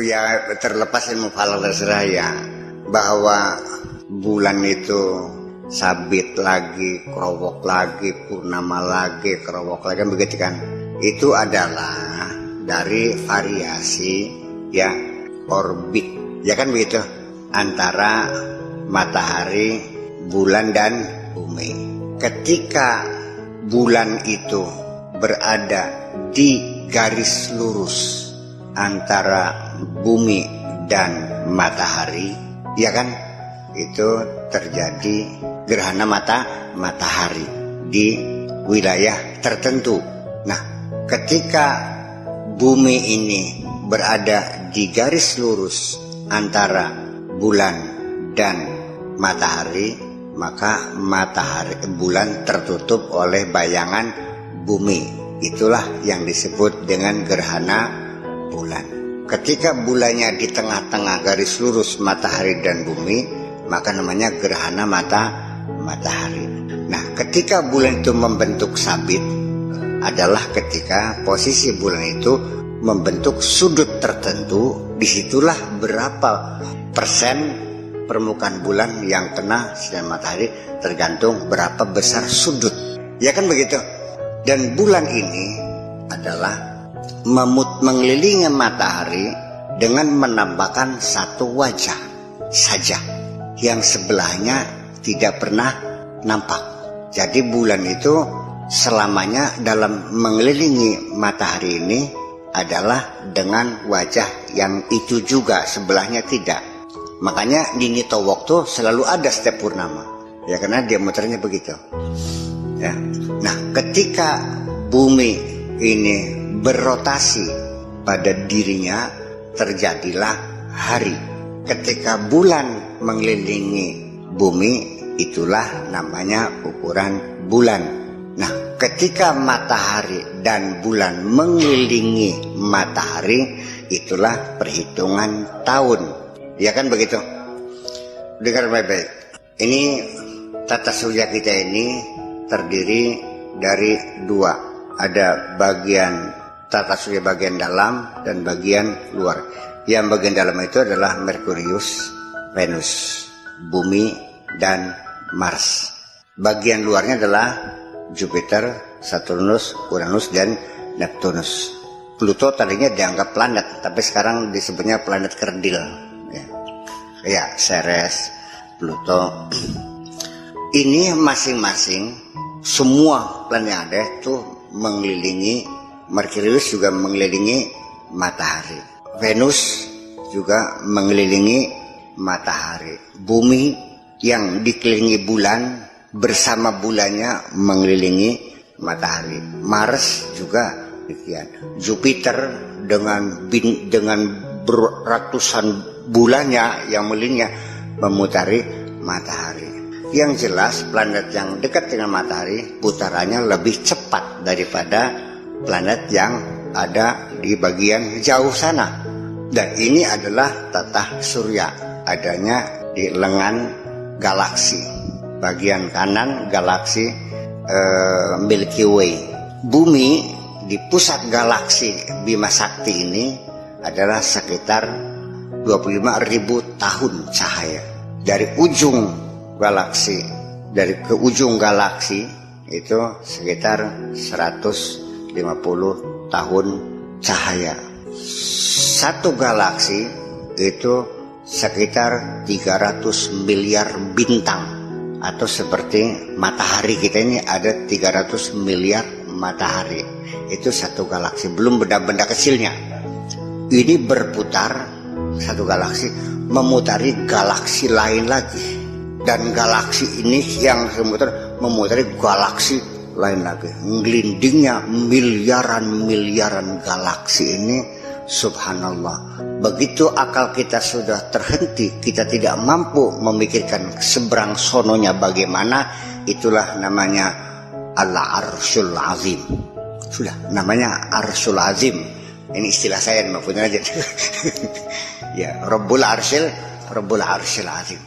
Ya terlepas ilmu falak terserah ya, bahwa bulan itu sabit lagi, kerowok lagi, purnama lagi, kerowok lagi, begitu kan? Itu adalah dari variasi ya orbit, ya kan begitu, antara matahari, bulan dan bumi. Ketika bulan itu berada di garis lurus antara bumi dan matahari, ya kan, itu terjadi gerhana matahari di wilayah tertentu. Nah, ketika bumi ini berada di garis lurus antara bulan dan matahari, maka bulan tertutup oleh bayangan bumi. Itulah yang disebut dengan gerhana bulan. Ketika bulannya di tengah-tengah garis lurus matahari dan bumi, maka namanya gerhana matahari. Nah, ketika bulan itu membentuk sabit adalah ketika posisi bulan itu membentuk sudut tertentu. Disitulah berapa persen permukaan bulan yang kena sinar matahari, tergantung berapa besar sudut, ya kan begitu. Dan bulan ini adalah mengelilingi matahari dengan menampakkan satu wajah saja yang sebelahnya tidak pernah nampak. Jadi bulan itu selamanya dalam mengelilingi matahari ini adalah dengan wajah yang itu juga, sebelahnya tidak. Makanya di Nitowok tuh selalu ada setiap purnama, ya, karena dia muternya begitu ya. Nah, ketika bumi ini berrotasi pada dirinya, terjadilah hari. Ketika bulan mengelilingi bumi, itulah namanya ukuran bulan. Nah, ketika matahari dan bulan mengelilingi matahari, itulah perhitungan tahun, ya kan begitu. Dengar baik-baik, ini tata surya kita ini terdiri dari dua. Ada bagian tata surya bagian dalam dan bagian luar. Yang bagian dalam itu adalah Merkurius, Venus, Bumi, dan Mars. Bagian luarnya adalah Jupiter, Saturnus, Uranus, dan Neptunus. Pluto tadinya dianggap planet, tapi sekarang disebutnya planet kerdil. Ya, Ceres, Pluto. Ini masing-masing semua planet yang ada itu mengelilingi, Merkurius juga mengelilingi matahari, Venus juga mengelilingi matahari, Bumi yang dikelilingi bulan bersama bulannya mengelilingi matahari, Mars juga demikian, Jupiter dengan beratusan bulannya yang mengelilinginya memutari matahari. Yang jelas planet yang dekat dengan matahari putarannya lebih cepat daripada planet yang ada di bagian jauh sana. Dan ini adalah tata surya, adanya di lengan galaksi. Bagian kanan galaksi Milky Way. Bumi di pusat galaksi Bima Sakti ini adalah sekitar 25.000 tahun cahaya. Dari ujung galaksi, dari ke ujung galaksi itu sekitar 150 tahun cahaya. Satu galaksi itu sekitar 300 miliar bintang, atau seperti matahari kita ini ada 300 miliar matahari. Itu satu galaksi, belum benda-benda kecilnya. Ini berputar, satu galaksi memutari galaksi lain lagi, dan galaksi ini yang memutari galaksi lain lagi. Ngelindingnya miliaran galaksi ini, subhanallah. Begitu akal kita sudah terhenti, kita tidak mampu memikirkan seberang sononya bagaimana, itulah namanya Al-Arsyul Azim. Sudah, namanya Arsyul Azim. Ini istilah saya, maksudnya aja. Ya, Rabbul Arsyil Azim.